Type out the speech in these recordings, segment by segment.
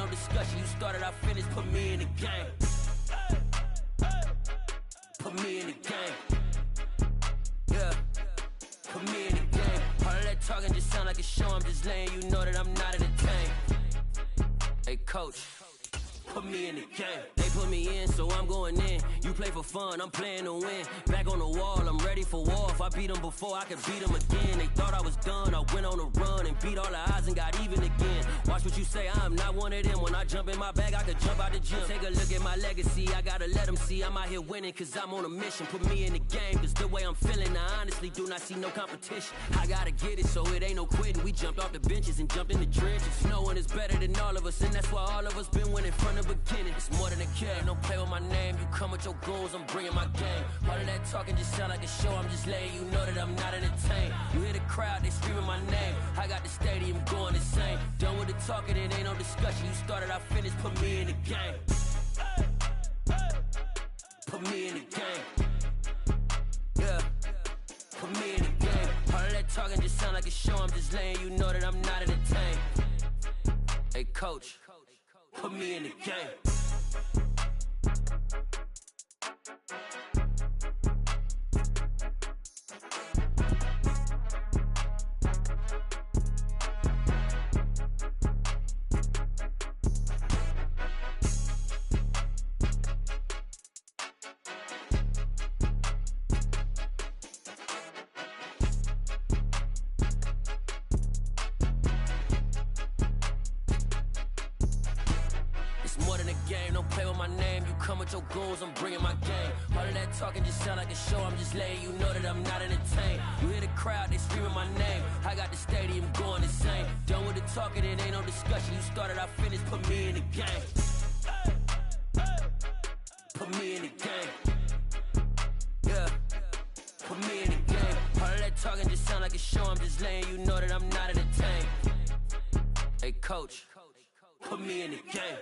no discussion. You started, I finished, put me in the game. Put me in the game. Yeah, put me in the game. All of that talking just sound like a show. I'm just letting you know that I'm not entertained. Hey, coach, put me in the game. They put me in, so I'm going in. You play for fun, I'm playing to win. Back on the wall, I'm ready for war. If I beat them before, I could beat them again. They thought I was done, I went on a run and beat all the odds and got even again. Watch what you say, I'm not one of them. When I jump in my bag, I could jump out the gym. Take a look at my legacy, I gotta let them see I'm out here winning, cause I'm on a mission. Put me in the game, cause the way I'm feeling, I honestly do not see no competition. I gotta get it, so it ain't no quitting. We jumped off the benches and jumped in the trenches. No one is better than all of us, and that's why all of us been winning from the beginning. It's more than a care, don't play with my name. You come with your goons, I'm bringing my game. All of that talking just sound like a show. I'm just letting you know that I'm not entertained. You hear the crowd, they screaming my name. I got the stadium going insane. Done with the talking, it ain't no discussion. You started, I finished, put me in the game. Put me in the game. Yeah, put me in the game. All of that talking just sound like a show. I'm just letting you know that I'm not entertained. Hey, coach, put me in the game. Your goals, I'm bringing my game. All of that talking just sound like a show. I'm just letting you know that I'm not entertained. You hear the crowd, they screaming my name. I got the stadium going insane. Done with the talking, it ain't no discussion. You started, I finished, put me in the game. Put me in the game. Yeah, put me in the game. All of that talking just sound like a show. I'm just letting you know that I'm not entertained. Hey, coach, put me in the game.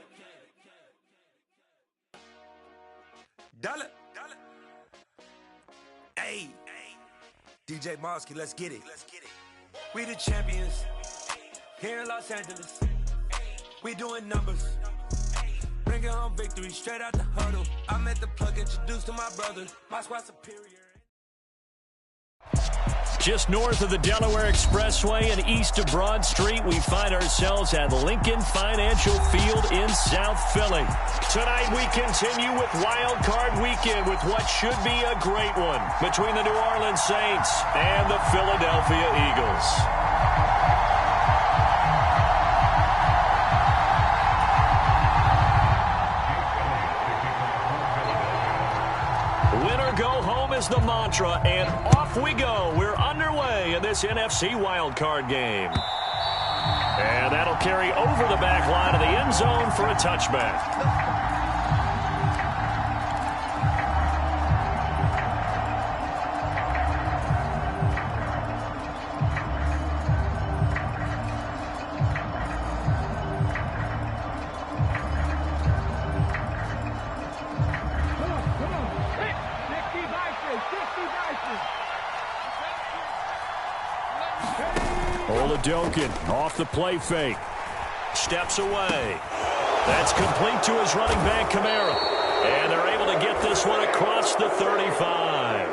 Dollar. Hey, DJ Mosky, let's get it. We the champions here in Los Angeles. We doing numbers. Bringing home victory straight out the huddle. I'm at the plug, introduced to my brother. My squad superior. Just north of the Delaware Expressway and east of Broad Street, we find ourselves at Lincoln Financial Field in South Philly. Tonight we continue with Wild Card Weekend with what should be a great one between the New Orleans Saints and the Philadelphia Eagles. Win or go home is the mantra, and off we go. We're underway in this NFC wildcard game. And that'll carry over the back line of the end zone for a touchback. Oladokun off the play fake. Steps away. That's complete to his running back, Kamara. And they're able to get this one across the 35.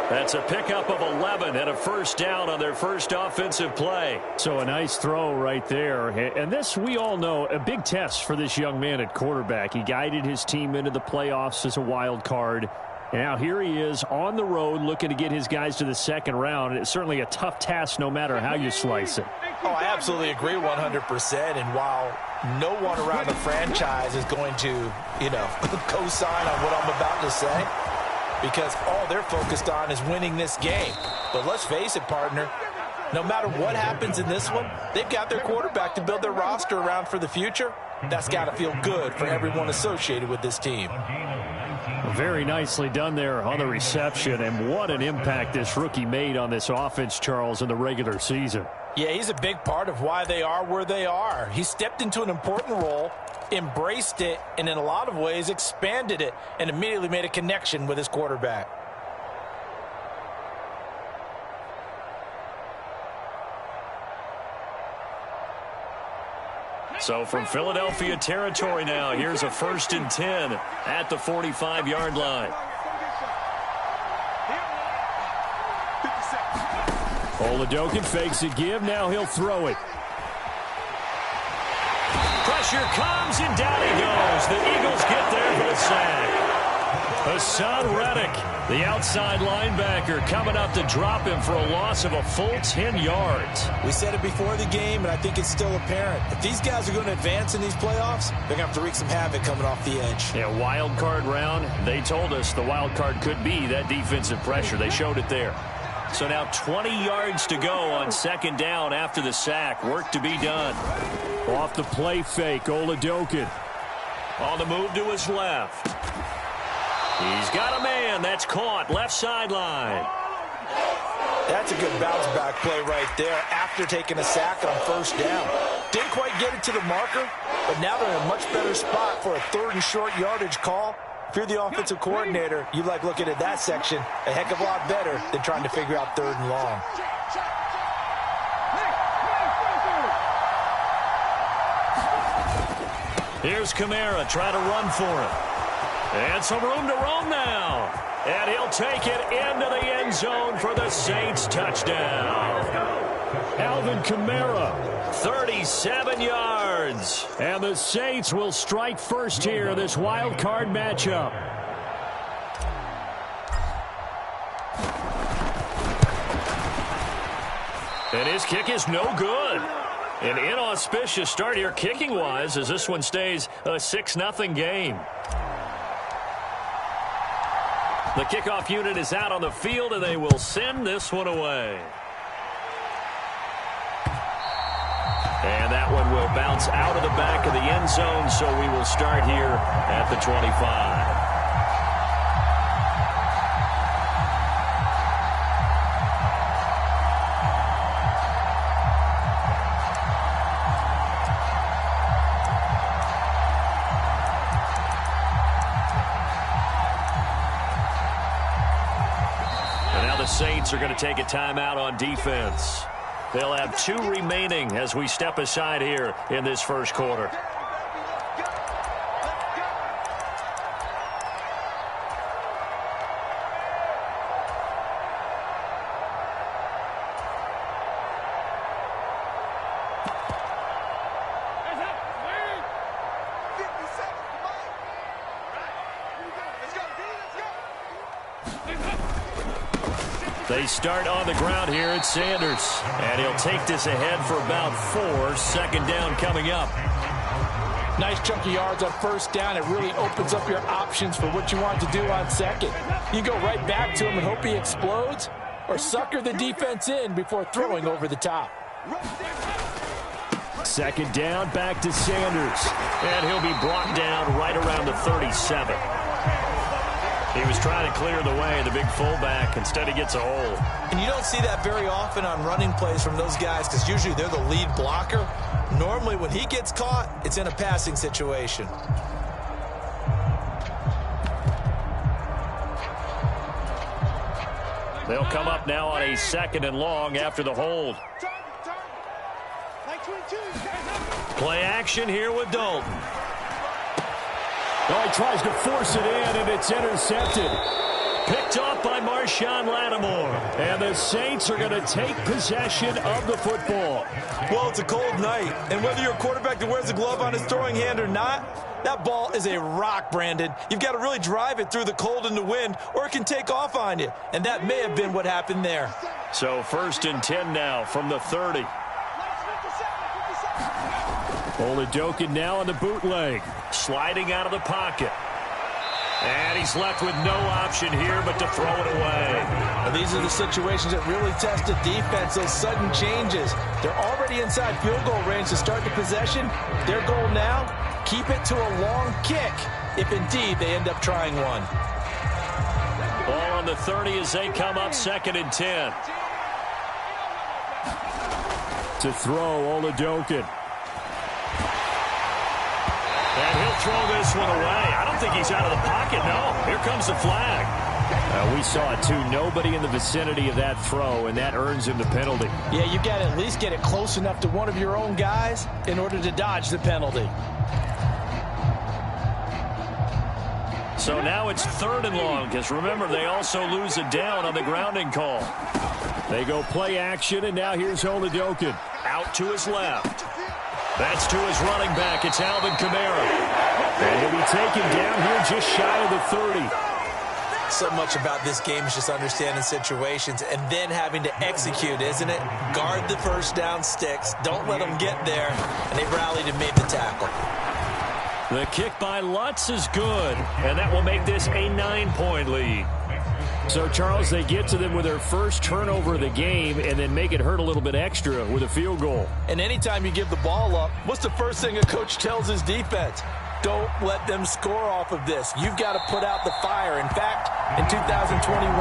That's a pickup of 11 and a first down on their first offensive play. So a nice throw right there. And this, we all know, a big test for this young man at quarterback. He guided his team into the playoffs as a wild card. And now here he is on the road looking to get his guys to the second round. It's certainly a tough task no matter how you slice it. Oh, I absolutely agree 100%. And while no one around the franchise is going to, co-sign on what I'm about to say, because all they're focused on is winning this game. But let's face it, partner, no matter what happens in this one, they've got their quarterback to build their roster around for the future. That's got to feel good for everyone associated with this team. Very nicely done there on the reception, and what an impact this rookie made on this offense, Charles, in the regular season. Yeah, he's a big part of why they are where they are. He stepped into an important role, embraced it, and in a lot of ways expanded it, and immediately made a connection with his quarterback. So from Philadelphia territory now, here's a 1st and 10 at the 45-yard line. Oladokin fakes a give. Now he'll throw it. Pressure comes, and down he goes. The Eagles get there for the sack. Hassan Reddick, the outside linebacker, coming up to drop him for a loss of a full 10 yards. We said it before the game, and I think it's still apparent. If these guys are going to advance in these playoffs, they're going to have to wreak some havoc coming off the edge. Yeah, wild card round. They told us the wild card could be that defensive pressure. They showed it there. So now 20 yards to go on 2nd down after the sack. Work to be done. Off the play fake, Oladokin. On the move to his left. He's got a man. That's caught. Left sideline. That's a good bounce-back play right there after taking a sack on 1st down. Didn't quite get it to the marker, but now they're in a much better spot for a 3rd and short yardage call. If you're the offensive coordinator, you like looking at that section a heck of a lot better than trying to figure out 3rd and long. Here's Kamara trying to run for it. And some room to roam now. And he'll take it into the end zone for the Saints touchdown. Alvin Kamara. 37 yards. And the Saints will strike first here in this wild card matchup. And his kick is no good. An inauspicious start here kicking-wise as this one stays a 6-0 game. The kickoff unit is out on the field, and they will send this one away. And that one will bounce out of the back of the end zone, so we will start here at the 25. Saints are going to take a timeout on defense. They'll have 2 remaining as we step aside here in this 1st quarter. They start on the ground here at Sanders. And he'll take this ahead for about 4. 2nd down coming up. Nice chunky yards on 1st down. It really opens up your options for what you want to do on 2nd. You can go right back to him and hope he explodes, or sucker the defense in before throwing over the top. 2nd down, back to Sanders. And he'll be brought down right around the 37. He was trying to clear the way, the big fullback. Instead, he gets a hole. And you don't see that very often on running plays from those guys because usually they're the lead blocker. Normally, when he gets caught, it's in a passing situation. They'll come up now on a 2nd and long after the hold. Play action here with Dalton. Oh, he tries to force it in, and it's intercepted. Picked off by Marshawn Lattimore. And the Saints are going to take possession of the football. Well, it's a cold night, and whether you're a quarterback that wears a glove on his throwing hand or not, that ball is a rock, Brandon. You've got to really drive it through the cold and the wind, or it can take off on you. And that may have been what happened there. So 1st and 10 now from the 30. Oladokin now on the bootleg. Sliding out of the pocket. And he's left with no option here but to throw it away. Now, these are the situations that really test the defense, those sudden changes. They're already inside field goal range to start the possession. Their goal now, keep it to a long kick, if indeed they end up trying one. Ball on the 30 as they come up 2nd and 10. To throw, Oladokin. And he'll throw this one away. I don't think he's out of the pocket, no. Here comes the flag. We saw it, too. Nobody in the vicinity of that throw, and that earns him the penalty. Yeah, you got to at least get it close enough to one of your own guys in order to dodge the penalty. So now it's 3rd and long, because remember, they also lose a down on the grounding call. They go play action, and now here's Oladokin. Out to his left. That's to his running back. It's Alvin Kamara. And he'll be taken down here just shy of the 30. So much about this game is just understanding situations and then having to execute, isn't it? Guard the first down sticks. Don't let them get there. And they rallied and made the tackle. The kick by Lutz is good. And that will make this a 9-point lead. So, Charles, they get to them with their first turnover of the game and then make it hurt a little bit extra with a field goal. And anytime you give the ball up, what's the first thing a coach tells his defense? Don't let them score off of this. You've got to put out the fire. In fact, in 2021,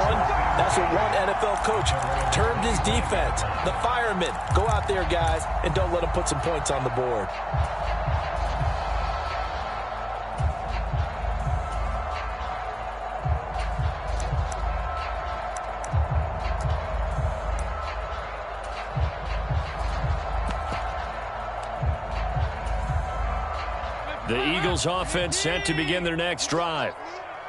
that's what one NFL coach termed his defense. The firemen. Go out there, guys, and don't let them put some points on the board. The Eagles offense set to begin their next drive.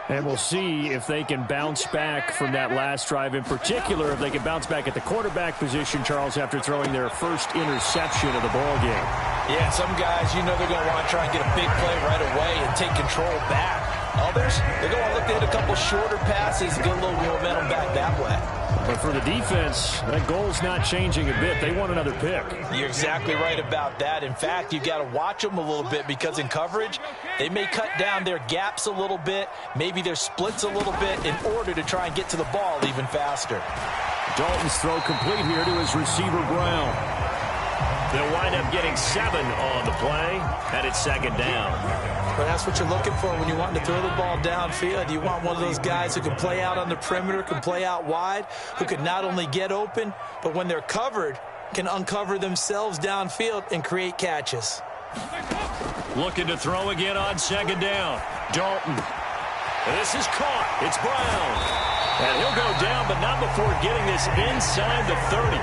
And we'll see if they can bounce back from that last drive. In particular, if they can bounce back at the quarterback position, Charles, after throwing their first interception of the ball game. Yeah, some guys, you know they're going to want to try and get a big play right away and take control back. Others, they're going to look to hit a couple shorter passes and get a little momentum back that way. But for the defense, that goal's not changing a bit. They want another pick. You're exactly right about that. In fact, you got to watch them a little bit because in coverage, they may cut down their gaps a little bit, maybe their splits a little bit in order to try and get to the ball even faster. Dalton's throw complete here to his receiver, Brown. They'll wind up getting 7 on the play, and it's 2nd down. But that's what you're looking for when you want to throw the ball downfield. You want one of those guys who can play out on the perimeter, can play out wide, who can not only get open, but when they're covered, can uncover themselves downfield and create catches. Looking to throw again on 2nd down. Dalton. This is caught. It's Brown. And he'll go down, but not before getting this inside the 30.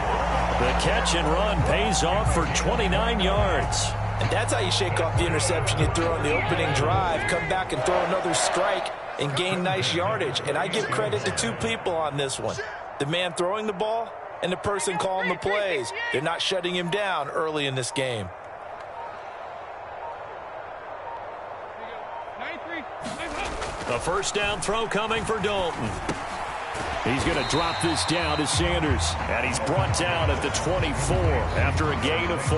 The catch and run pays off for 29 yards. And that's how you shake off the interception you throw on the opening drive, come back and throw another strike and gain nice yardage. And I give credit to 2 people on this one. The man throwing the ball and the person calling the plays. They're not shutting him down early in this game. A first down throw coming for Dalton. He's going to drop this down to Sanders. And he's brought down at the 24 after a gain of 4.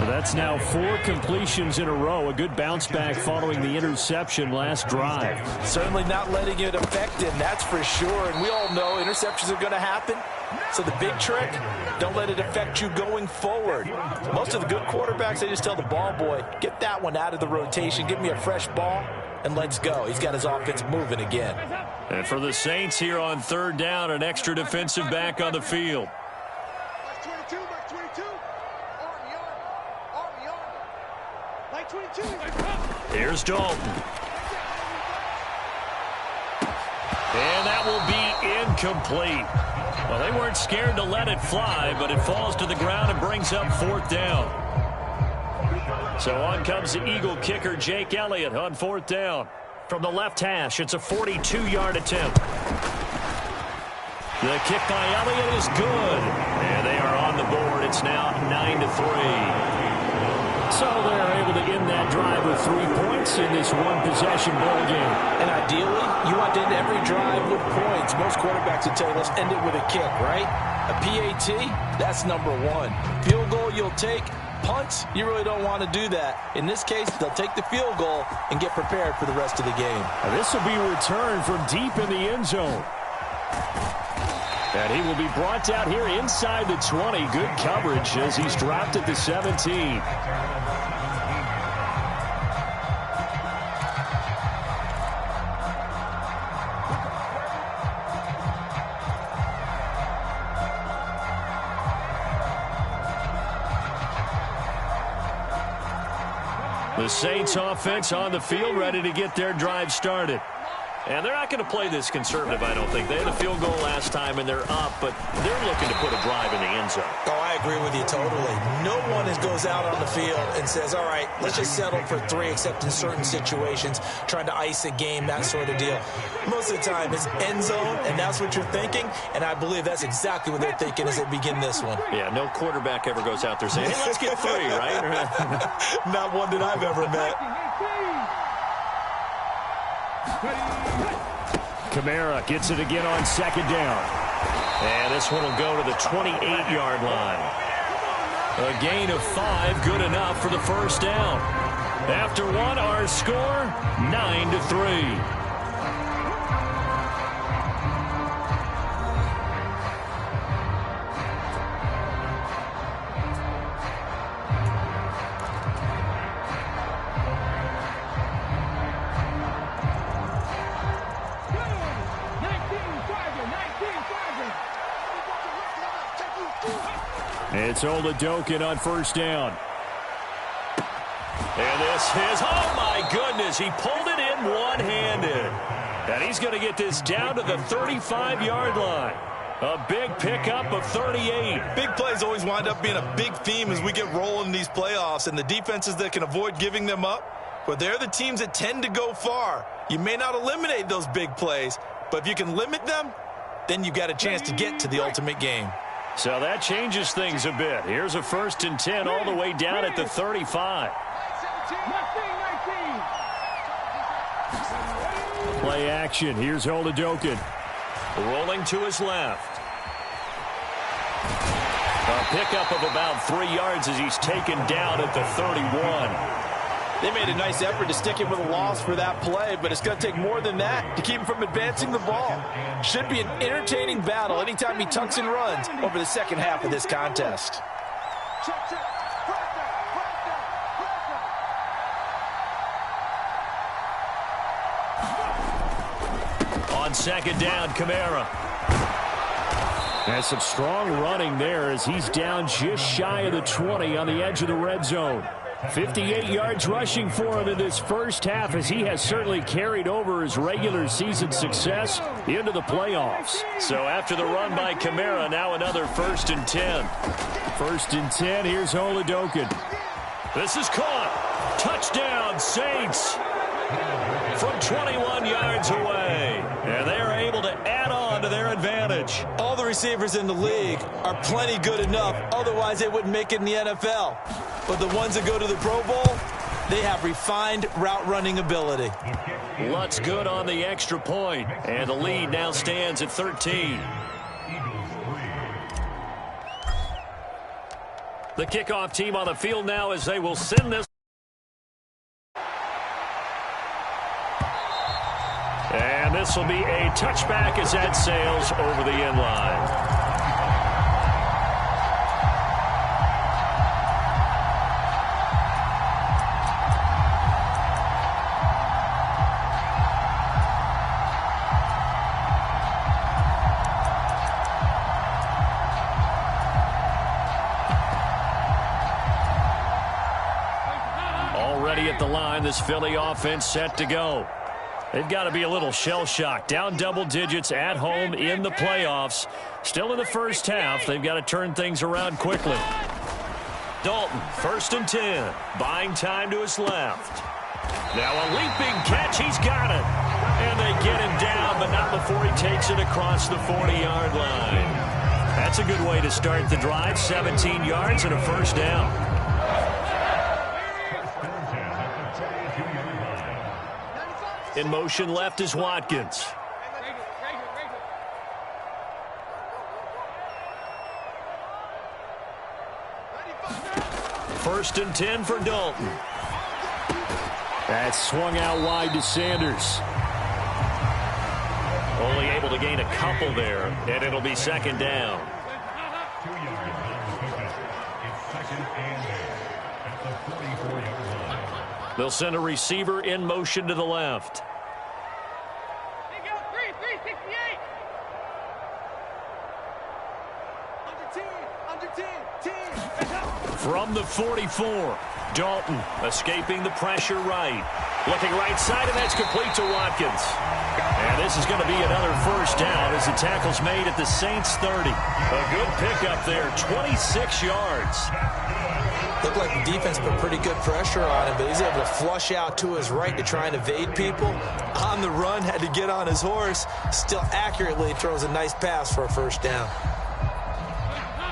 That's now 4 completions in a row. A good bounce back following the interception last drive. Certainly not letting it affect him, that's for sure. And we all know interceptions are going to happen. So the big trick, don't let it affect you going forward. Most of the good quarterbacks, they just tell the ball boy, get that one out of the rotation, give me a fresh ball, and let's go. He's got his offense moving again. And for the Saints here on 3rd down, an extra defensive back on the field. Here's Dalton. And that will be incomplete. Well, they weren't scared to let it fly, but it falls to the ground and brings up 4th down. So on comes the Eagle kicker, Jake Elliott, on 4th down. From the left hash, it's a 42-yard attempt. The kick by Elliott is good. And they are on the board. It's now 9-3. So they're able to end that drive with 3 points in this one-possession ball game. And ideally, you want to end every drive with points. Most quarterbacks would tell you, let's end it with a kick, right? A PAT, that's number 1. Field goal you'll take. Punts, you really don't want to do that. In this case, they'll take the field goal and get prepared for the rest of the game. Now this will be returned from deep in the end zone. And he will be brought down here inside the 20. Good coverage as he's dropped at the 17. The Saints offense on the field, ready to get their drive started. And they're not going to play this conservative, I don't think. They had a field goal last time, and they're up, but they're looking to put a drive in the end zone. Oh, I agree with you totally. No one goes out on the field and says, all right, let's just settle for 3, except in certain situations, trying to ice a game, that sort of deal. Most of the time, it's end zone, and that's what you're thinking, and I believe that's exactly what they're thinking as they begin this one. Yeah, no quarterback ever goes out there saying, hey, let's get 3, right? Not one that I've ever met. Kamara gets it again on second down. And this one will go to the 28-yard line. A gain of 5, good enough for the first down. After one, our score, 9-3. It's Joeboy1469 on first down. And this is, oh my goodness, he pulled it in one-handed. And he's going to get this down to the 35-yard line. A big pickup of 38. Big plays always wind up being a big theme as we get rolling in these playoffs, and the defenses that can avoid giving them up, but they're the teams that tend to go far. You may not eliminate those big plays, but if you can limit them, then you've got a chance to get to the ultimate game. So that changes things a bit. Here's a 1st and 10 all the way down at the 35. Play action. Here's Joeboy1469. Rolling to his left. A pickup of about 3 yards as he's taken down at the 31. They made a nice effort to stick him with a loss for that play, but it's going to take more than that to keep him from advancing the ball. Should be an entertaining battle anytime he tucks and runs over the second half of this contest. On second down, Kamara. And some strong running there as he's down just shy of the 20 on the edge of the red zone. 58 yards rushing for him in this first half as he has certainly carried over his regular season success into the playoffs. So after the run by Kamara, now another 1st and 10. 1st and 10, here's Joeboy1469. This is caught. Touchdown, Saints. From 21 yards away. And they're able to add on to their advantage. All the receivers in the league are plenty good enough. Otherwise, they wouldn't make it in the NFL. But the ones that go to the Pro Bowl, they have refined route running ability. Lutz good on the extra point. And the lead now stands at 13. The kickoff team on the field now as they will send this. And this will be a touchback as that sails over the end line. Already at the line, this Philly offense set to go. They've got to be a little shell-shocked. Down double digits at home in the playoffs. Still in the first half. They've got to turn things around quickly. Dalton, 1st and 10. Buying time to his left. Now a leaping catch. He's got it. And they get him down, but not before he takes it across the 40-yard line. That's a good way to start the drive. 17 yards and a first down. In motion left is Watkins. First and 10 for Dalton. That swung out wide to Sanders. Only able to gain a couple there, and it'll be second down. They'll send a receiver in motion to the left. From the 44, Dalton escaping the pressure right. Looking right side, and that's complete to Watkins. And this is going to be another first down as the tackle's made at the Saints 30. A good pickup there, 26 yards. Looked like the defense put pretty good pressure on him, but he's able to flush out to his right to try and evade people. On the run, had to get on his horse. Still accurately throws a nice pass for a first down.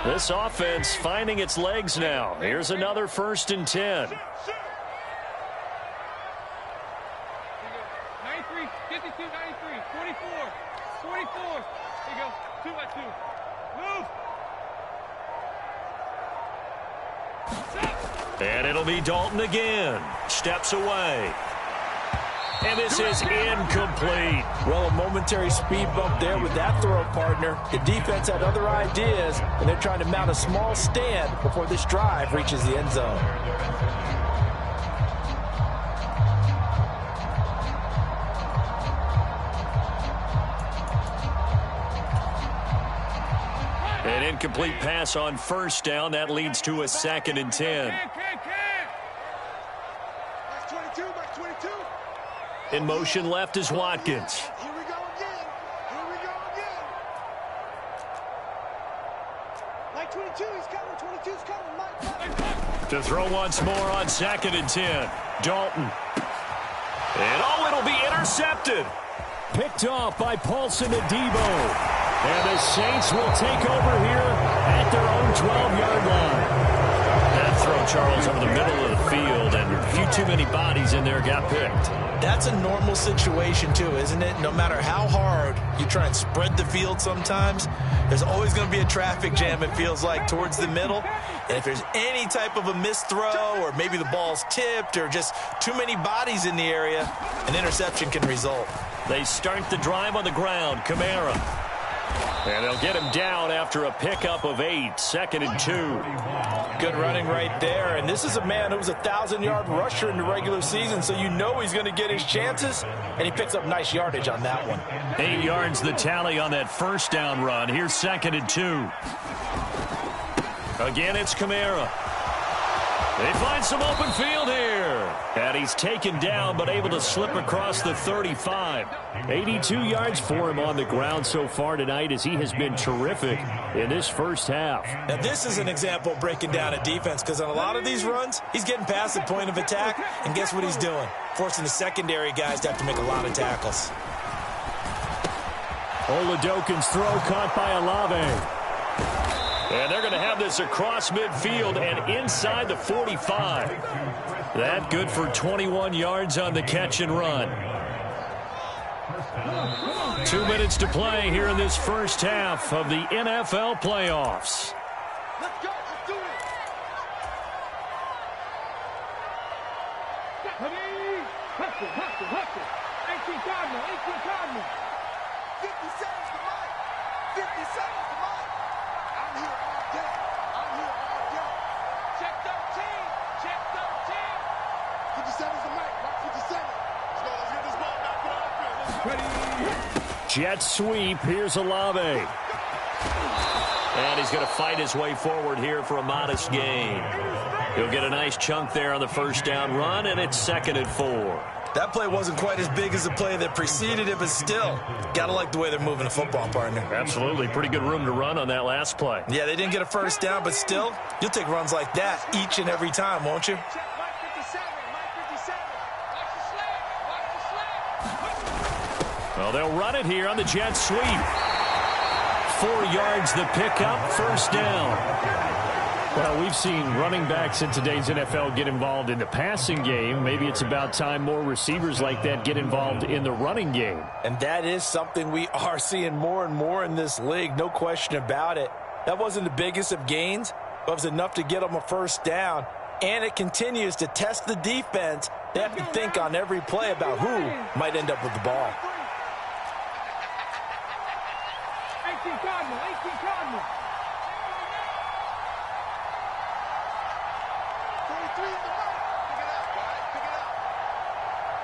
This offense finding its legs now. Here's another 1st and 10. 93, 52, 93, 44, 44. Here you go, 2 by 2. Move. And it'll be Dalton again. Steps away. And this is incomplete. Well, a momentary speed bump there with that throw, partner. The defense had other ideas, and they're trying to mount a small stand before this drive reaches the end zone. An incomplete pass on first down. That leads to a 2nd and 10. That's 22, that's 22. In motion left is Watkins. Here we go again. Here we go again. Like 22, he's coming. 22's coming. Mike. To throw once more on 2nd and 10. Dalton. And it'll be intercepted. Picked off by Paulson Adebo. And the Saints will take over here at their own 12-yard line. That throw, Charles, over the middle of the field, and a few too many bodies in there got picked. That's a normal situation, too, isn't it? No matter how hard you try and spread the field sometimes, there's always going to be a traffic jam, it feels like, towards the middle. And if there's any type of a missed throw or maybe the ball's tipped or just too many bodies in the area, an interception can result. They start the drive on the ground. Kamara. And they'll get him down after a pickup of 8. 2nd and 2. Good running right there. And this is a man who was a 1,000-yard rusher in the regular season, so you know he's going to get his chances. And he picks up nice yardage on that one. 8 yards the tally on that first down run. Here's 2nd and 2. Again, it's Kamara. They find some open field here. And he's taken down, but able to slip across the 35. 82 yards for him on the ground so far tonight, as he has been terrific in this first half. Now, this is an example of breaking down a defense, because on a lot of these runs, he's getting past the point of attack, and guess what he's doing? Forcing the secondary guys to have to make a lot of tackles. Oladokin's throw caught by Olave. And they're going to have this across midfield and inside the 45. That good for 21 yards on the catch and run. 2 minutes to play here in this first half of the NFL playoffs. Let's go. Let's do it. Hustle. 18 Cardinal. 50 seconds to Mike. 50 seconds to Mike. I'm here all day. Check 13. 50 seconds to Mike. Mark 50 seconds. Let's get this ball back for the offense. Jet sweep. Here's Olave. And he's going to fight his way forward here for a modest gain. He'll get a nice chunk there on the first down run, and it's 2nd and 4. That play wasn't quite as big as the play that preceded it, but still, got to like the way they're moving the football, partner. Absolutely. Pretty good room to run on that last play. Yeah, they didn't get a first down, but still, you'll take runs like that each and every time, won't you? Check Mike 57. Mike 57. Watch the slant. Well, they'll run it here on the jet sweep. 4 yards the pickup, first down. Well, we've seen running backs in today's NFL get involved in the passing game. Maybe it's about time more receivers like that get involved in the running game. And that is something we are seeing more and more in this league, no question about it. That wasn't the biggest of gains, but it was enough to get them a first down. And it continues to test the defense. They have to think on every play about who might end up with the ball. 18 Cardinal. 18 Cardinal. 23 in the right. Pick it up, guys. Pick it up.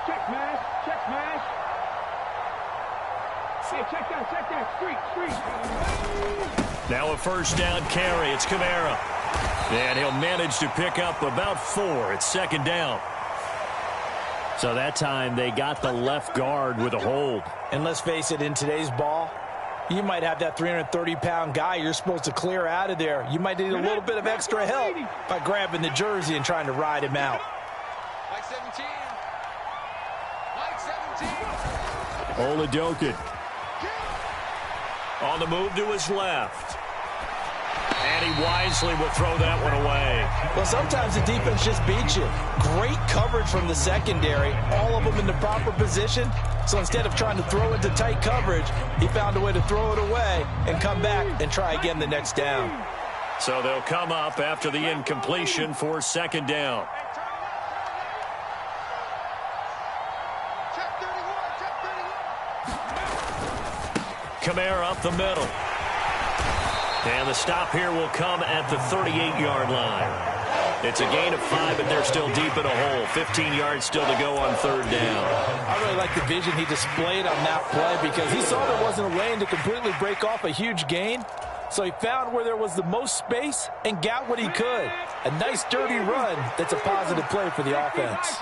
Check smash. Check smash. Hey, check that. Street. Now a first down carry. It's Kamara. And he'll manage to pick up about 4. It's 2nd down. So that time they got the left guard with a hold. And let's face it, in today's ball, you might have that 330-pound guy you're supposed to clear out of there. You might need a little bit of extra help by grabbing the jersey and trying to ride him out. Like 17. Like 17. Oladokin on the move to his left. And he wisely will throw that one away. Well, sometimes the defense just beats you. Great coverage from the secondary, all of them in the proper position. So instead of trying to throw into tight coverage, he found a way to throw it away and come back and try again the next down. So they'll come up after the incompletion for second down. Check 31. Check 31. Kamara up the middle. And the stop here will come at the 38-yard line. It's a gain of 5, but they're still deep in a hole. 15 yards still to go on third down. I really like the vision he displayed on that play because he saw there wasn't a lane to completely break off a huge gain. So he found where there was the most space and got what he could. A nice dirty run that's a positive play for the offense.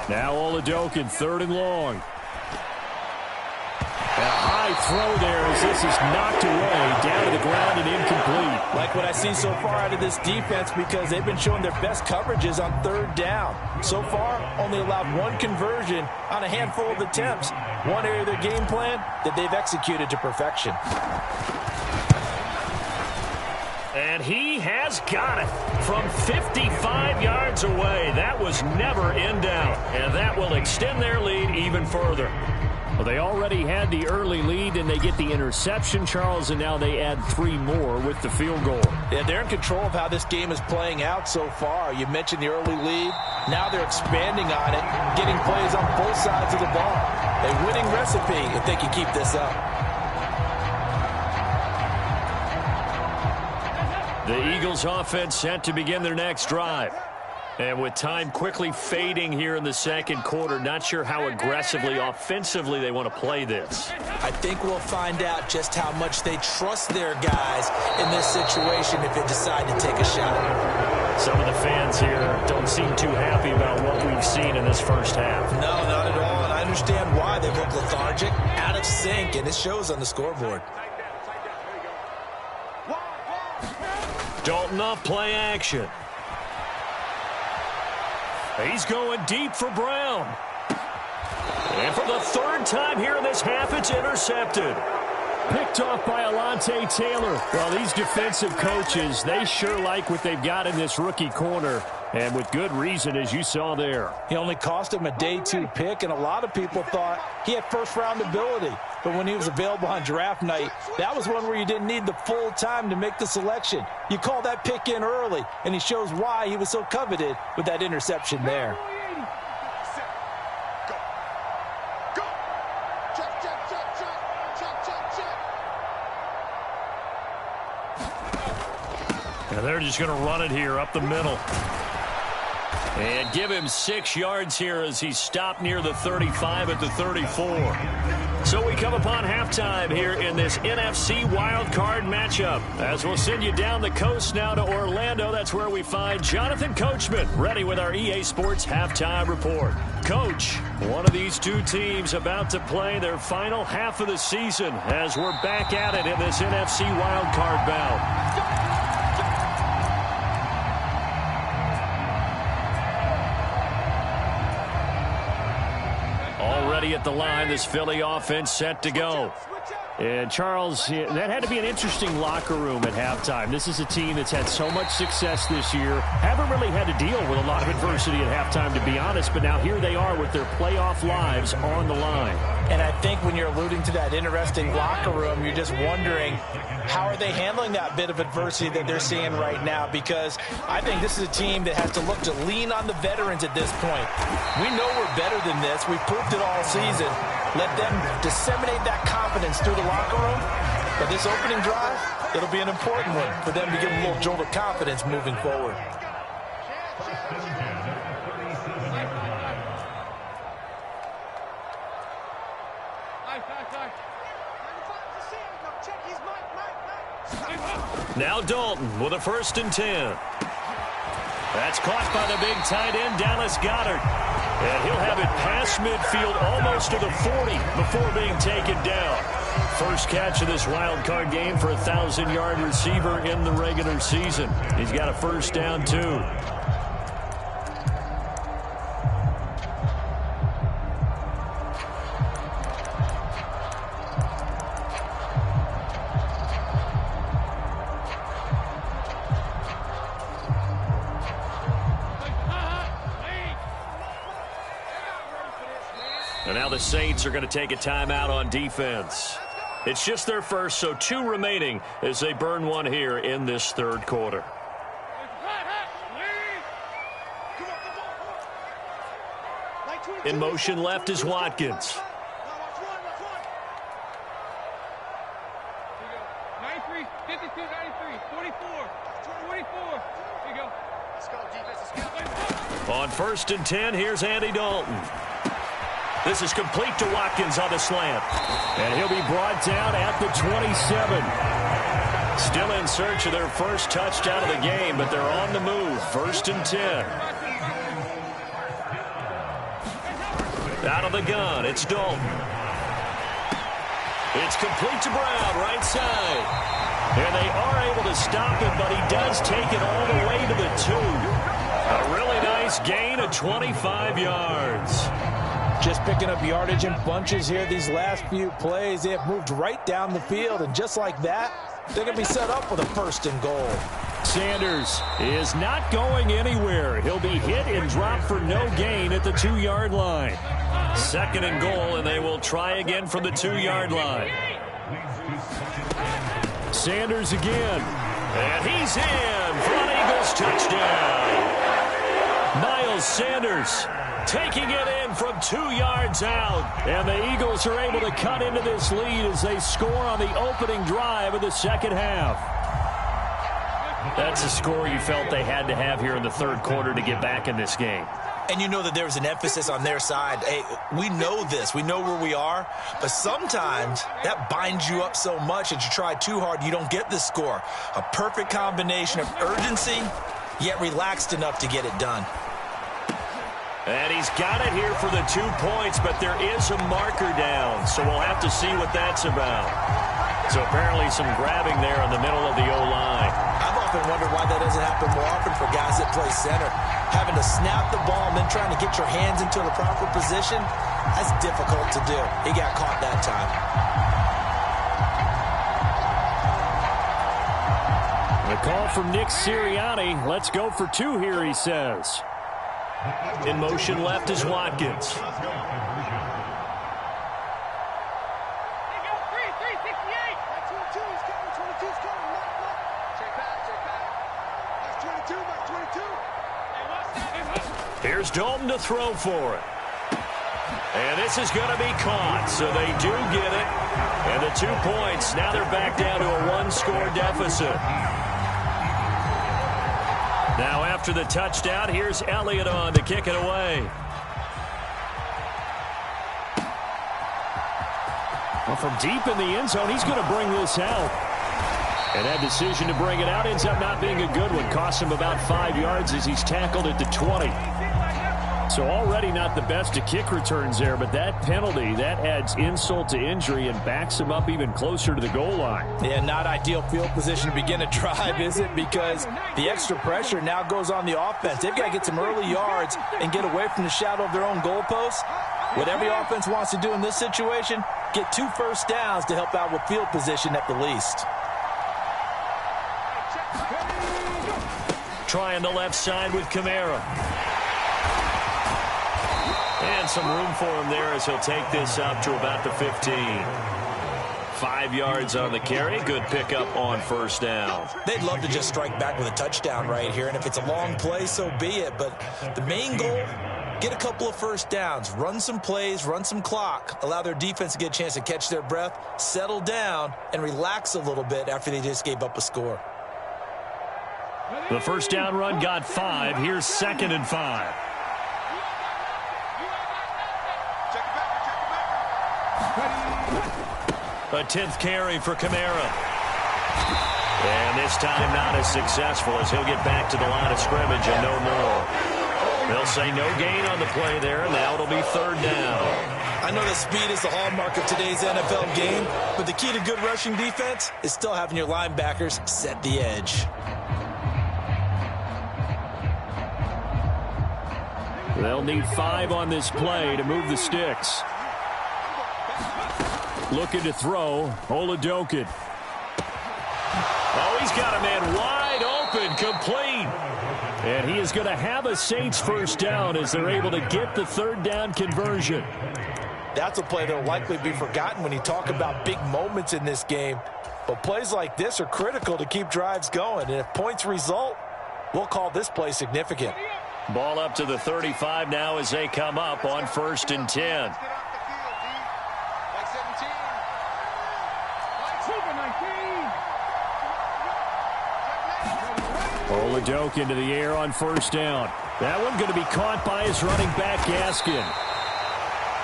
Now Oladokin, third and long. A high throw there as this is knocked away, down to the ground and incomplete. Like what I see so far out of this defense because they've been showing their best coverages on third down. So far, only allowed one conversion on a handful of attempts. One area of their game plan that they've executed to perfection. And he has got it from 55 yards away. That was never in doubt. And that will extend their lead even further. Well, they already had the early lead, and they get the interception, Charles, and now they add 3 more with the field goal. Yeah, they're in control of how this game is playing out so far. You mentioned the early lead. Now they're expanding on it, getting plays on both sides of the ball. A winning recipe if they can keep this up. The Eagles offense set to begin their next drive. And with time quickly fading here in the second quarter, not sure how aggressively, offensively they want to play this. I think we'll find out just how much they trust their guys in this situation if they decide to take a shot. Some of the fans here don't seem too happy about what we've seen in this first half. No, not at all, and I understand why. They look lethargic, out of sync, and it shows on the scoreboard. Dalton up, play action. He's going deep for Brown. And for the third time here in this half, it's intercepted. Picked off by Alontae Taylor. Well, these defensive coaches, they sure like what they've got in this rookie corner. And with good reason, as you saw there. He only cost him a day 2 pick, and a lot of people thought he had first-round ability. But when he was available on draft night, that was one where you didn't need the full time to make the selection. You call that pick in early, and he shows why he was so coveted with that interception there. And they're just going to run it here up the middle. And give him 6 yards here as he stopped near the 35 at the 34. So we come upon halftime here in this NFC wildcard matchup. As we'll send you down the coast now to Orlando. That's where we find Jonathan Coachman ready with our EA Sports halftime report. Coach, one of these two teams about to play their final half of the season as we're back at it in this NFC wildcard bout. Already at the line, this Philly offense set to go. And, Charles, that had to be an interesting locker room at halftime. This is a team that's had so much success this year. Haven't really had to deal with a lot of adversity at halftime, to be honest. But now here they are with their playoff lives on the line. And I think when you're alluding to that interesting locker room, you're just wondering how are they handling that bit of adversity that they're seeing right now? Because I think this is a team that has to look to lean on the veterans at this point. We know we're better than this. We've proved it all season. Let them disseminate that confidence through the locker room. But this opening drive, it'll be an important one for them to give them a little jolt of confidence moving forward. Now Dalton with a 1st and 10. That's caught by the big tight end, Dallas Goedert. And he'll have it past midfield, almost to the 40 before being taken down. First catch of this wild card game for a 1,000-yard receiver in the regular season. He's got a first down, too. And now the Saints are going to take a timeout on defense. It's just their first, so 2 remaining as they burn one here in this third quarter. In motion left is Watkins. 93, 52, 93, 44, 44. Here you go. Let's go, defense. Let's go. On 1st and 10, here's Andy Dalton. This is complete to Watkins on the slant. And he'll be brought down at the 27. Still in search of their first touchdown of the game, but they're on the move. 1st and 10. Out of the gun, it's Dalton. It's complete to Brown, right side. And they are able to stop him, but he does take it all the way to the 2. A really nice gain of 25 yards. Just picking up yardage in bunches here these last few plays. They have moved right down the field, and just like that, they're going to be set up with a 1st and goal. Sanders is not going anywhere. He'll be hit and dropped for no gain at the 2-yard line. 2nd and goal, and they will try again from the 2-yard line. Sanders again. And he's in for an Eagles touchdown. Miles Sanders taking it in from 2 yards out. And the Eagles are able to cut into this lead as they score on the opening drive of the second half. That's a score you felt they had to have here in the third quarter to get back in this game. And you know that there's an emphasis on their side. Hey, we know this. We know where we are. But sometimes that binds you up so much that you try too hard, you don't get the score. A perfect combination of urgency, yet relaxed enough to get it done. And he's got it here for the 2 points, but there is a marker down, so we'll have to see what that's about. So apparently some grabbing there in the middle of the O-line. I've often wondered why that doesn't happen more often for guys that play center. Having to snap the ball and then trying to get your hands into the proper position, that's difficult to do. He got caught that time. The call from Nick Sirianni. Let's go for 2 here, he says. In motion left is Watkins. Here's Dalton to throw for it. And this is going to be caught, so they do get it. And the 2 points, now they're back down to a 1-score deficit. Now after the touchdown, here's Elliott on to kick it away. Well, from deep in the end zone, he's going to bring this out. And that decision to bring it out ends up not being a good one. Costs him about 5 yards as he's tackled at the 20. So already not the best of kick returns there, but that penalty, that adds insult to injury and backs him up even closer to the goal line. Yeah, not ideal field position to begin a drive, is it? Because the extra pressure now goes on the offense. They've got to get some early yards and get away from the shadow of their own goalposts. What every offense wants to do in this situation, get 2 first downs to help out with field position at the least. Trying the left side with Kamara. And some room for him there as he'll take this up to about the 15. 5 yards on the carry. Good pickup on first down. They'd love to just strike back with a touchdown right here, and if it's a long play, so be it. But the main goal, get a couple of first downs, run some plays, run some clock, allow their defense to get a chance to catch their breath, settle down, and relax a little bit after they just gave up a score. The first down run got 5. Here's 2nd and 5. A 10th carry for Kamara. And this time not as successful as he'll get back to the line of scrimmage and no more. They'll say no gain on the play there, and now it'll be third down. I know that speed is the hallmark of today's NFL game, but the key to good rushing defense is still having your linebackers set the edge. They'll need 5 on this play to move the sticks. Looking to throw, Oladokin. Oh, he's got a man wide open, complete. And he is going to have a Saints first down as they're able to get the third down conversion. That's a play that will likely be forgotten when you talk about big moments in this game. But plays like this are critical to keep drives going. And if points result, we'll call this play significant. Ball up to the 35 now as they come up on 1st and 10. Oladokin into the air on first down. That one going to be caught by his running back, Gaskin.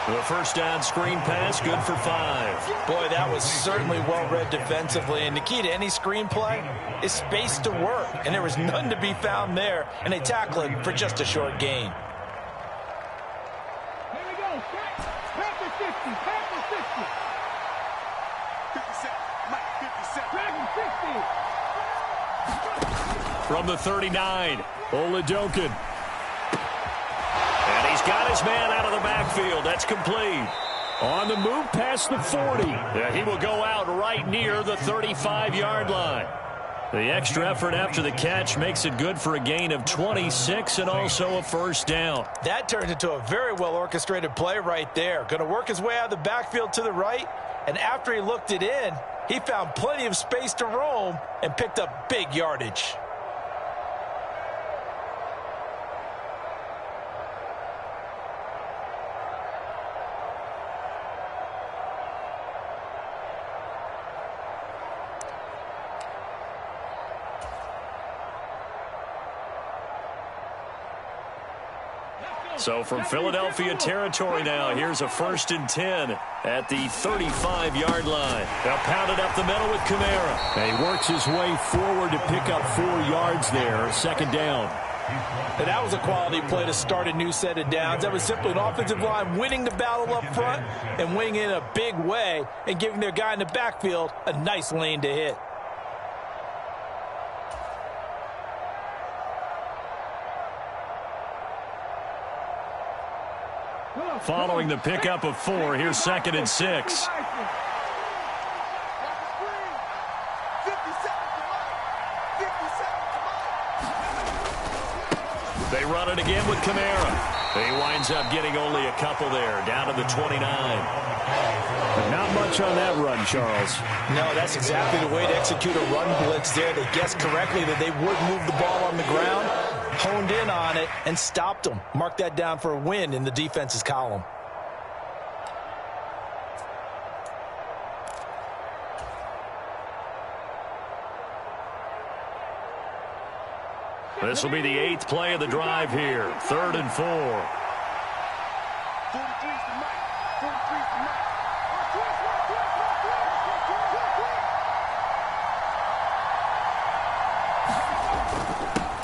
The first down screen pass, good for 5. Boy, that was certainly well-read defensively. And the key to any screen play is space to work. And there was none to be found there. And they tackle it for just a short gain. Here we go. Pack the 50. Pack the 50. 57. Mike, 57. Dragon 50. From the 39, Oladokin. And he's got his man out of the backfield. That's complete. On the move past the 40. Yeah, he will go out right near the 35-yard line. The extra effort after the catch makes it good for a gain of 26 and also a first down. That turned into a very well-orchestrated play right there. Going to work his way out of the backfield to the right. And after he looked it in, he found plenty of space to roam and picked up big yardage. So from Philadelphia territory now, here's a 1st and 10 at the 35-yard line. They'll pound it up the middle with Kamara. And he works his way forward to pick up 4 yards there, second down. And that was a quality play to start a new set of downs. That was simply an offensive line winning the battle up front and winning in a big way and giving their guy in the backfield a nice lane to hit. Following the pickup of 4, here's 2nd and 6. They run it again with Kamara. He winds up getting only a couple there, down to the 29. Not much on that run, Charles. No, that's exactly the way to execute a run blitz there. They guessed correctly that they would move the ball on the ground, honed in on it, and stopped them. Mark that down for a win in the defense's column. This will be the 8th play of the drive here. 3rd and 4. 43's the mic. 43's the mic.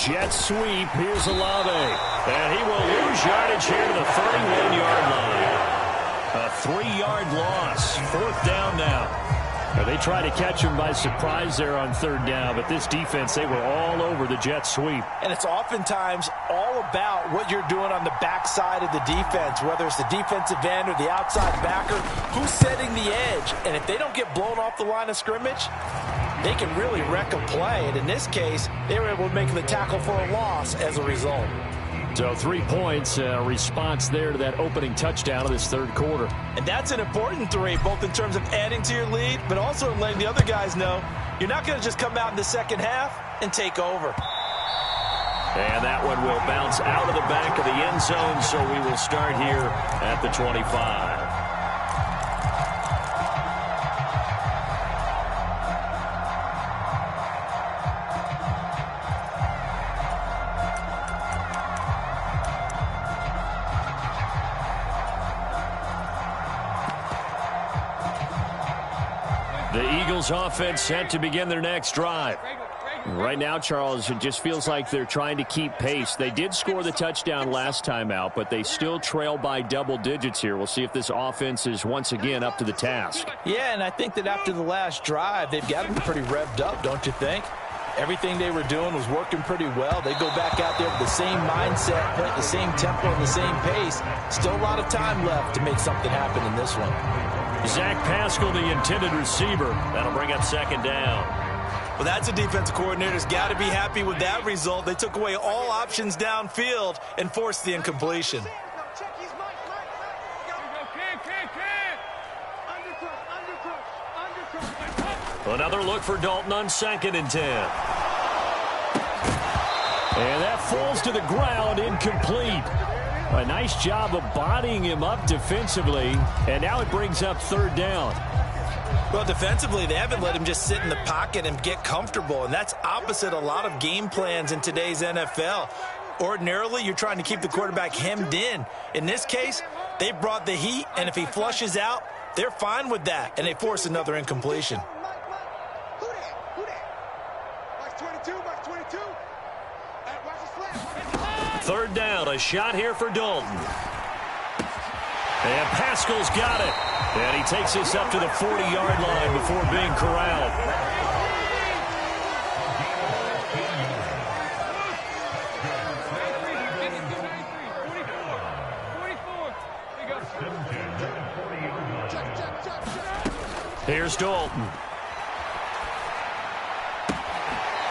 Jet sweep. Here's Olave. And he will lose yardage here to the 31-yard line. A 3-yard loss. 4th down now. They tried to catch him by surprise there on 3rd down, but this defense, they were all over the jet sweep. And it's oftentimes all about what you're doing on the backside of the defense, whether it's the defensive end or the outside backer, who's setting the edge. And if they don't get blown off the line of scrimmage, they can really wreck a play. And in this case, they were able to make the tackle for a loss as a result. So 3 points, response there to that opening touchdown of this 3rd quarter. And that's an important 3, both in terms of adding to your lead, but also letting the other guys know you're not going to just come out in the second half and take over. And that one will bounce out of the back of the end zone, so we will start here at the 25. The Eagles offense set to begin their next drive. Right now, Charles, it just feels like they're trying to keep pace. They did score the touchdown last time out, but they still trail by double digits here. We'll see if this offense is once again up to the task. Yeah, and I think that after the last drive, they've got to be pretty revved up, don't you think? Everything they were doing was working pretty well. They go back out there with the same mindset, play at the same tempo and the same pace. Still a lot of time left to make something happen in this one. Zach Pascal, the intended receiver. That'll bring up second down. Well, that's a defensive coordinator's got to be happy with that result. They took away all options downfield and forced the incompletion. Another look for Dalton on 2nd and 10. And that falls to the ground, incomplete. A nice job of bodying him up defensively, and now it brings up 3rd down. Well, defensively, they haven't let him just sit in the pocket and get comfortable, and that's opposite a lot of game plans in today's NFL. Ordinarily, you're trying to keep the quarterback hemmed in. In this case, they brought the heat, and if he flushes out, they're fine with that, and they force another incompletion. 3rd down, a shot here for Dalton. And Pascal's got it. And he takes us up to the 40-yard line before being corralled. Here's Dalton.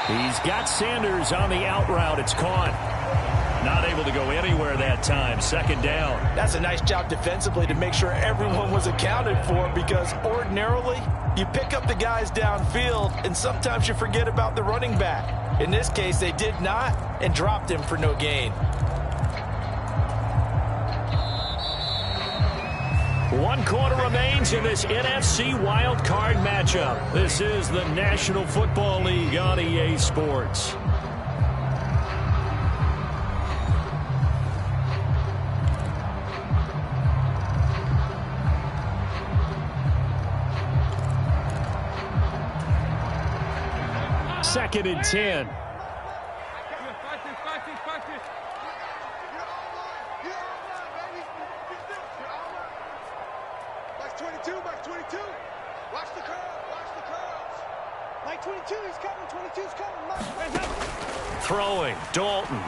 He's got Sanders on the out route. It's caught. Not able to go anywhere that time. 2nd down. That's a nice job defensively to make sure everyone was accounted for, because ordinarily you pick up the guys downfield and sometimes you forget about the running back. In this case, they did not and dropped him for no gain. 1 quarter remains in this NFC wild card matchup. This is the National Football League on EA Sports. Second and 10. Throwing, Dalton.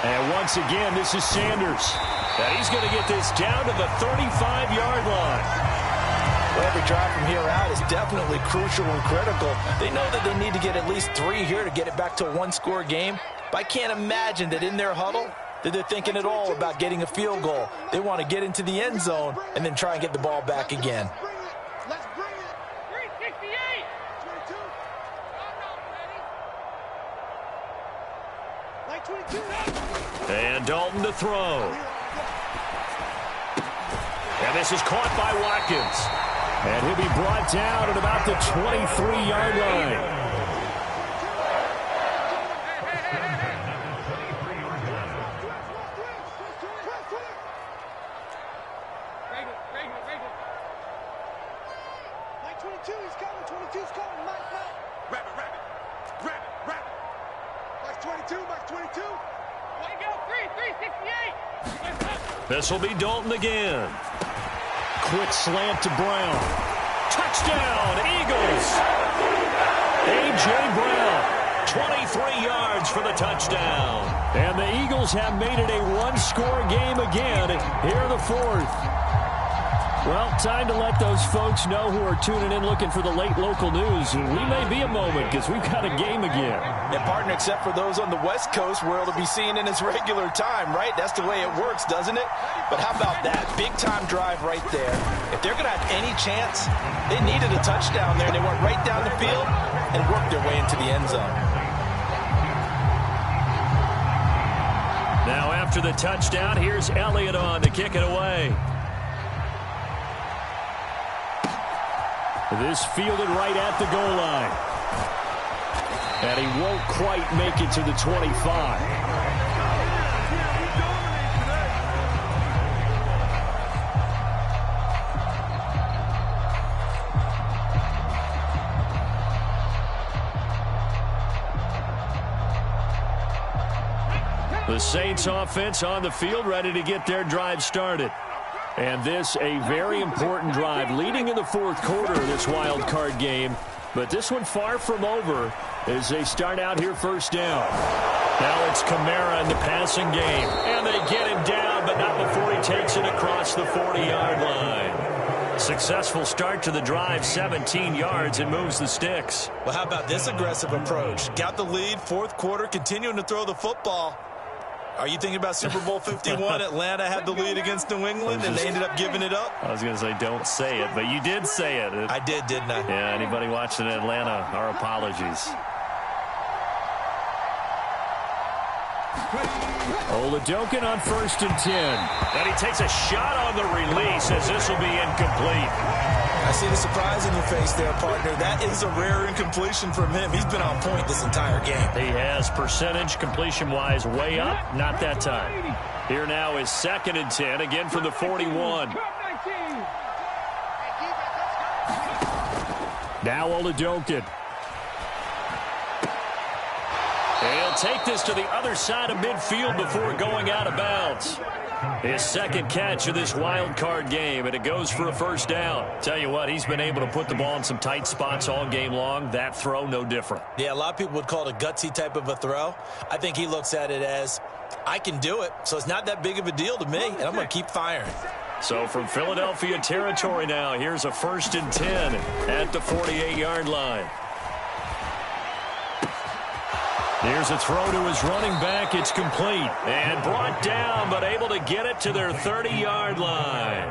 And once again, this is Sanders. And he's going to get this down to the 35-yard line. Well, every drive from here out is definitely crucial and critical. They know that they need to get at least 3 here to get it back to a 1-score game. But I can't imagine that in their huddle that they're thinking at all about getting a field goal. They want to get into the end zone and then try and get the ball back again. Let's bring it. 368. 22. Like 22. And Dalton to throw. And this is caught by Watkins. And he'll be brought down at about the 23-yard line. This will be Dalton again. Quick slant to Brown. Touchdown, Eagles. A.J. Brown, 23 yards for the touchdown. And the Eagles have made it a 1-score game again here in the 4th. Well, time to let those folks know who are tuning in looking for the late local news. We may be a moment because we've got a game again. And partner, except for those on the West Coast where it'll be seen in its regular time, right? That's the way it works, doesn't it? But how about that big-time drive right there? If they're going to have any chance, they needed a touchdown there, and they went right down the field and worked their way into the end zone. Now after the touchdown, here's Elliott on to kick it away. This fielded right at the goal line. And he won't quite make it to the 25. The Saints offense on the field, ready to get their drive started. And this a very important drive, leading in the fourth quarter of this wild card game. But this one far from over as they start out here first down. Now it's Kamara in the passing game. And they get him down, but not before he takes it across the 40-yard line. Successful start to the drive, 17 yards, and moves the sticks. Well, how about this aggressive approach? Got the lead, fourth quarter, continuing to throw the football. Are you thinking about Super Bowl 51? Atlanta had the lead against New England, and they ended up giving it up? I was going to say don't say it, but you did say it. I did, didn't I? Yeah, anybody watching Atlanta, our apologies. Oladokun on 1st and 10. And he takes a shot on the release as this will be incomplete. I see the surprise in your face there, partner. That is a rare incompletion from him. He's been on point this entire game. He has percentage completion-wise way up. Not that time. Here now is 2nd and 10, again from the 41. Now Oladokun. He'll take this to the other side of midfield before going out of bounds. His second catch of this wild card game, and it goes for a first down. Tell you what, he's been able to put the ball in some tight spots all game long. That throw, no different. Yeah, a lot of people would call it a gutsy type of a throw. I think he looks at it as, I can do it, so it's not that big of a deal to me, and I'm going to keep firing. So from Philadelphia territory now, here's a 1st and 10 at the 48-yard line. Here's a throw to his running back. It's complete. And brought down, but able to get it to their 30-yard line.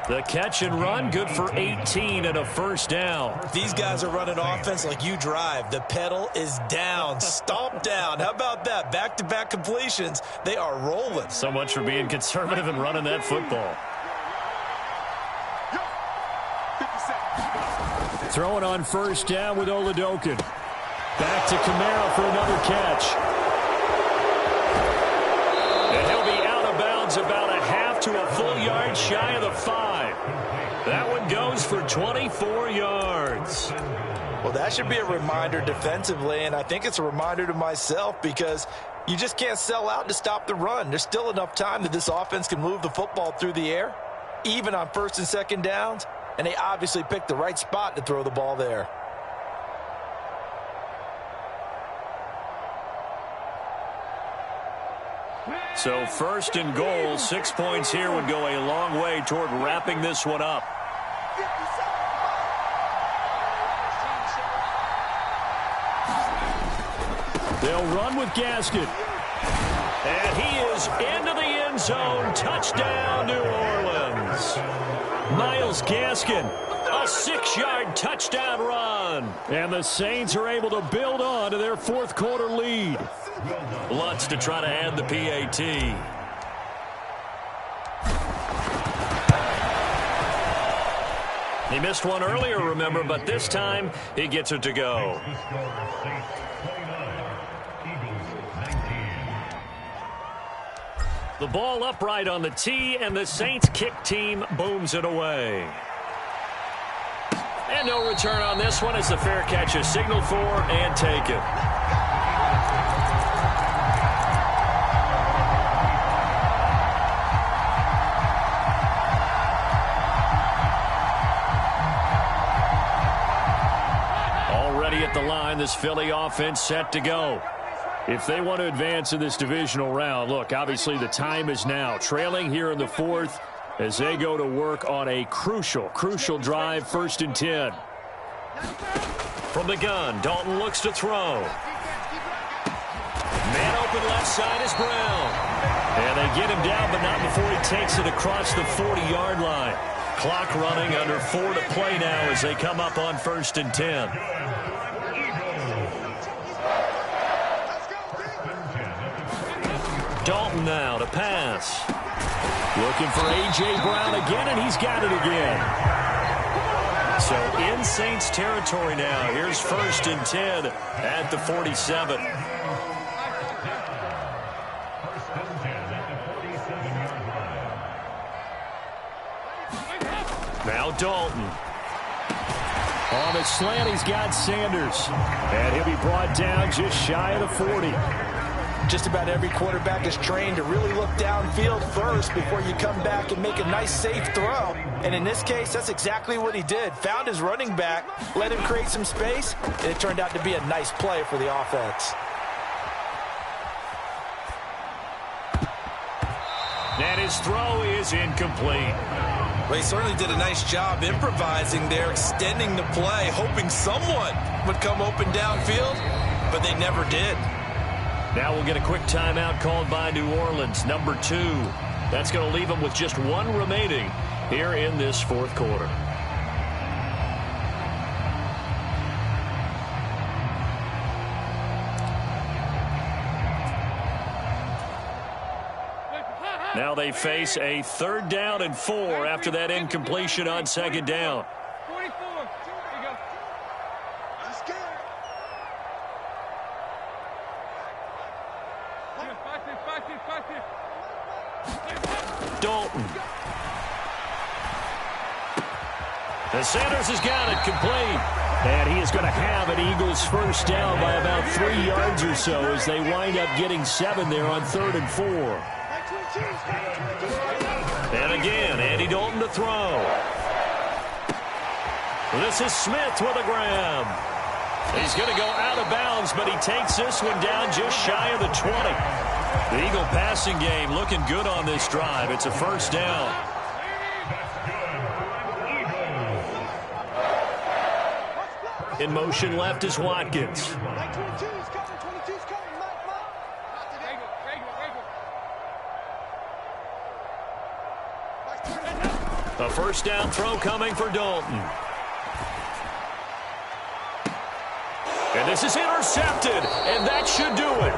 The catch and run, good for 18 and a first down. These guys are running offense like you drive. The pedal is down, stomped down. How about that? Back-to-back completions. They are rolling. So much for being conservative and running that football. Throwing on first down with Oladokun. Back to Kamara for another catch. And he'll be out of bounds about a half to a full yard shy of the 5. That one goes for 24 yards. Well, that should be a reminder defensively, and I think it's a reminder to myself because you just can't sell out to stop the run. There's still enough time that this offense can move the football through the air, even on 1st and 2nd downs, and they obviously picked the right spot to throw the ball there. So 1st and goal, 6 points here would go a long way toward wrapping this one up. They'll run with Gaskin. And he is into the end zone. Touchdown, New Orleans. Myles Gaskin, a 6-yard touchdown run. And the Saints are able to build on to their fourth quarter lead. Lutz to try to add the PAT. He missed one earlier, remember, but this time he gets it to go. The ball upright on the tee, and the Saints kick team booms it away. And no return on this one as the fair catch is signaled for and taken. Already at the line, this Philly offense set to go. If they want to advance in this divisional round, look, obviously the time is now. Trailing here in the fourth as they go to work on a crucial drive, 1st and 10. From the gun, Dalton looks to throw. Man open left side is Brown. And they get him down, but not before he takes it across the 40-yard line. Clock running, under 4 to play now as they come up on 1st and 10. Dalton now to pass. Looking for A.J. Brown again, and he's got it again. So in Saints territory now. Here's 1st and 10 at the 47. Now Dalton. On the slant, he's got Sanders. And he'll be brought down just shy of the 40. Just about every quarterback is trained to really look downfield first before you come back and make a nice, safe throw. And in this case, that's exactly what he did. Found his running back, let him create some space, and it turned out to be a nice play for the offense. And his throw is incomplete. Well, he certainly did a nice job improvising there, extending the play, hoping someone would come open downfield, but they never did. Now we'll get a quick timeout called by New Orleans, number 2. That's going to leave them with just 1 remaining here in this fourth quarter. Now they face a 3rd down and 4 after that incompletion on 2nd down. 44. Here you go. I'm scared. Back there. Dalton. The Sanders has got it complete. And he is going to have an Eagles first down by about 3 yards or so as they wind up getting 7 there on 3rd and 4. And again, Andy Dalton to throw. This is Smith with a grab. He's going to go out of bounds, but he takes this one down just shy of the 20. The Eagle passing game looking good on this drive. It's a first down. In motion left is Watkins. A first down throw coming for Dalton. And this is intercepted, and that should do it.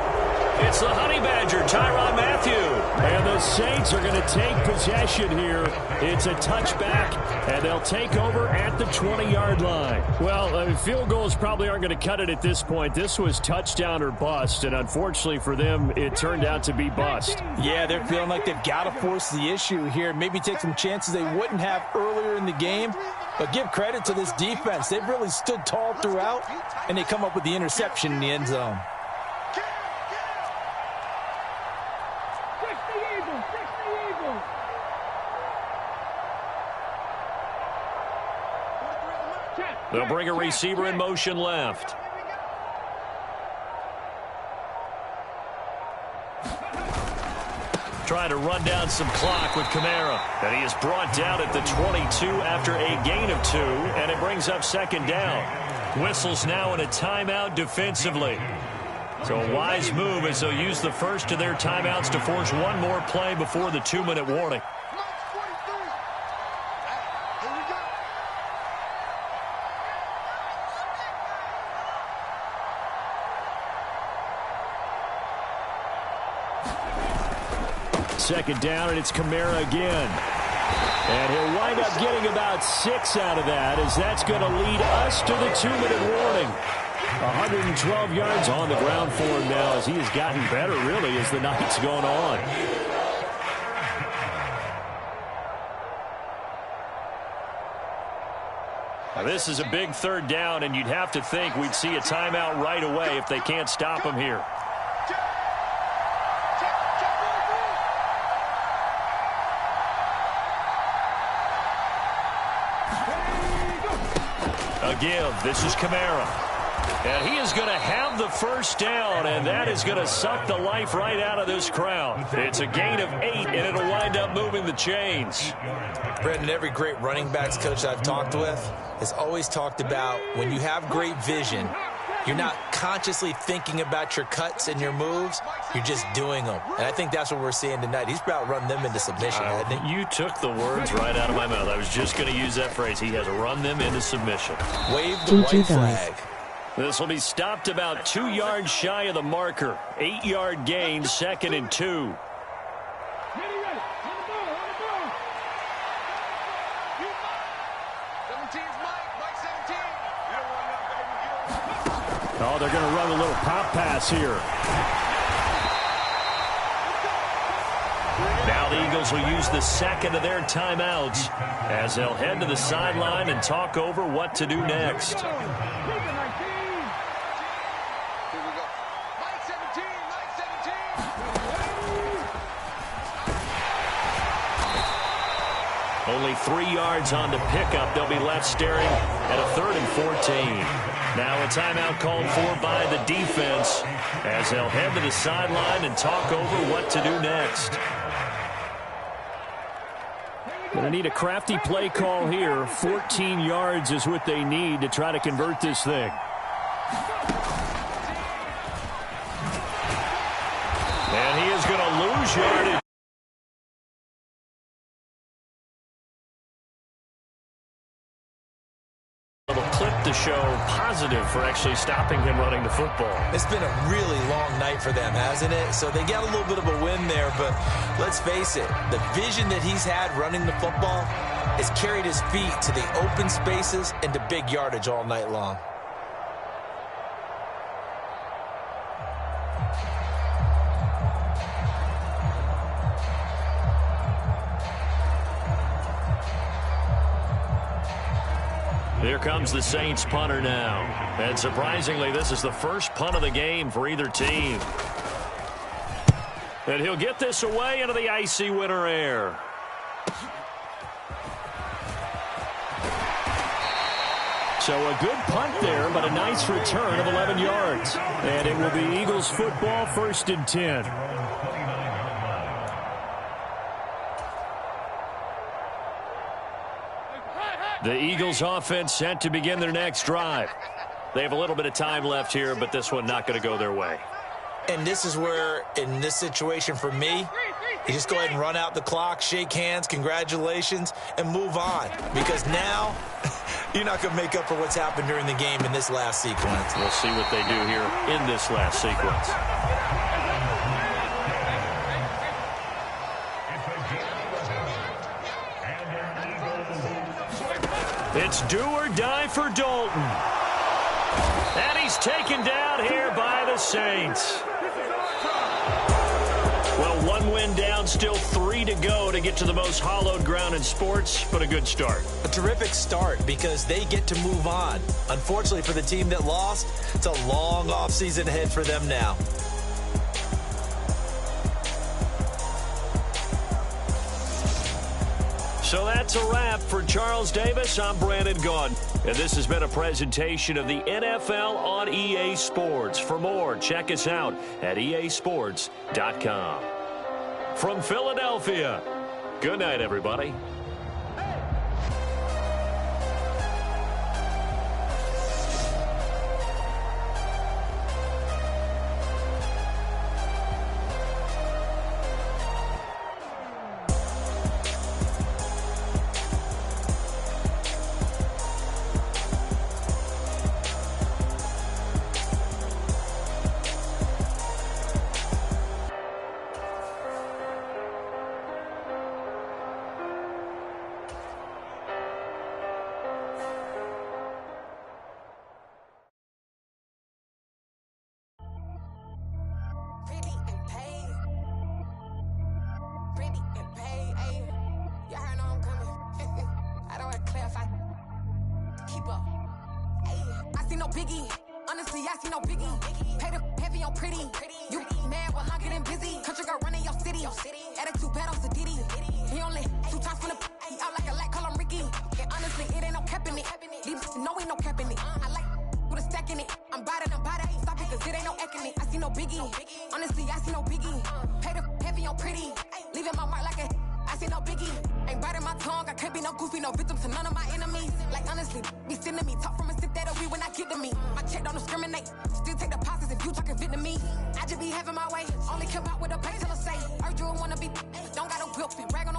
It's the Honey Badger, Tyrann Mathieu. And the Saints are going to take possession here. It's a touchback, and they'll take over at the 20-yard line. Well, field goals probably aren't going to cut it at this point. This was touchdown or bust, and unfortunately for them, it turned out to be bust. Yeah, they're feeling like they've got to force the issue here. Maybe take some chances they wouldn't have earlier in the game. But give credit to this defense. They've really stood tall throughout, and they come up with the interception in the end zone. They'll bring a receiver in motion left. Trying to run down some clock with Kamara. And he is brought down at the 22 after a gain of 2, and it brings up 2nd down. Whistles now in a timeout defensively. So a wise move as they'll use the first of their timeouts to force one more play before the 2-minute warning. Second down, and it's Kamara again. And he'll wind up getting about 6 out of that, as that's going to lead us to the 2-minute warning. 112 yards on the ground for him now, as he has gotten better, really, as the night's gone on. Now, this is a big 3rd down, and you'd have to think we'd see a timeout right away if they can't stop him here. A give. This is Kamara. And he is going to have the first down, and that is going to suck the life right out of this crowd. It's a gain of 8, and it'll wind up moving the chains. Brendan, every great running backs coach I've talked with has always talked about when you have great vision, you're not consciously thinking about your cuts and your moves. You're just doing them. And I think that's what we're seeing tonight. He's about run them into submission, hasn't he? You took the words right out of my mouth. I was just going to use that phrase. He has run them into submission. Wave the white flag. This will be stopped about 2 yards shy of the marker. 8-yard gain, 2nd and 2. Oh, they're going to run a little pop pass here. Now the Eagles will use the second of their timeouts as they'll head to the sideline and talk over what to do next. Only 3 yards on the pickup. They'll be left staring at a 3rd and 14. Now a timeout called for by the defense as they'll head to the sideline and talk over what to do next. Going to need a crafty play call here. 14 yards is what they need to try to convert this thing. And he is going to lose yardage. Clip to show positive for actually stopping him running the football. It's been a really long night for them, hasn't it? So they got a little bit of a win there, but let's face it, the vision that he's had running the football has carried his feet to the open spaces and to big yardage all night long. Here comes the Saints punter now. And surprisingly, this is the first punt of the game for either team. And he'll get this away into the icy winter air. So a good punt there, but a nice return of 11 yards. And it will be Eagles football, 1st and 10. The Eagles offense set to begin their next drive. They have a little bit of time left here, but this one not going to go their way. And this is where, in this situation for me, you just go ahead and run out the clock, shake hands, congratulations, and move on. Because now, you're not going to make up for what's happened during the game in this last sequence. We'll see what they do here in this last sequence. It's do or die for Dalton. And he's taken down here by the Saints. Well, 1 win down, still 3 to go to get to the most hallowed ground in sports, but a good start. A terrific start because they get to move on. Unfortunately for the team that lost, it's a long offseason ahead for them now. So that's a wrap for Charles Davis. I'm Brandon Gaudin, and this has been a presentation of the NFL on EA Sports. For more, check us out at easports.com. From Philadelphia, good night, everybody. I just be having my way. Only care about what the pay tell us say. Urge you wanna be, don't gotta whip it. Rag on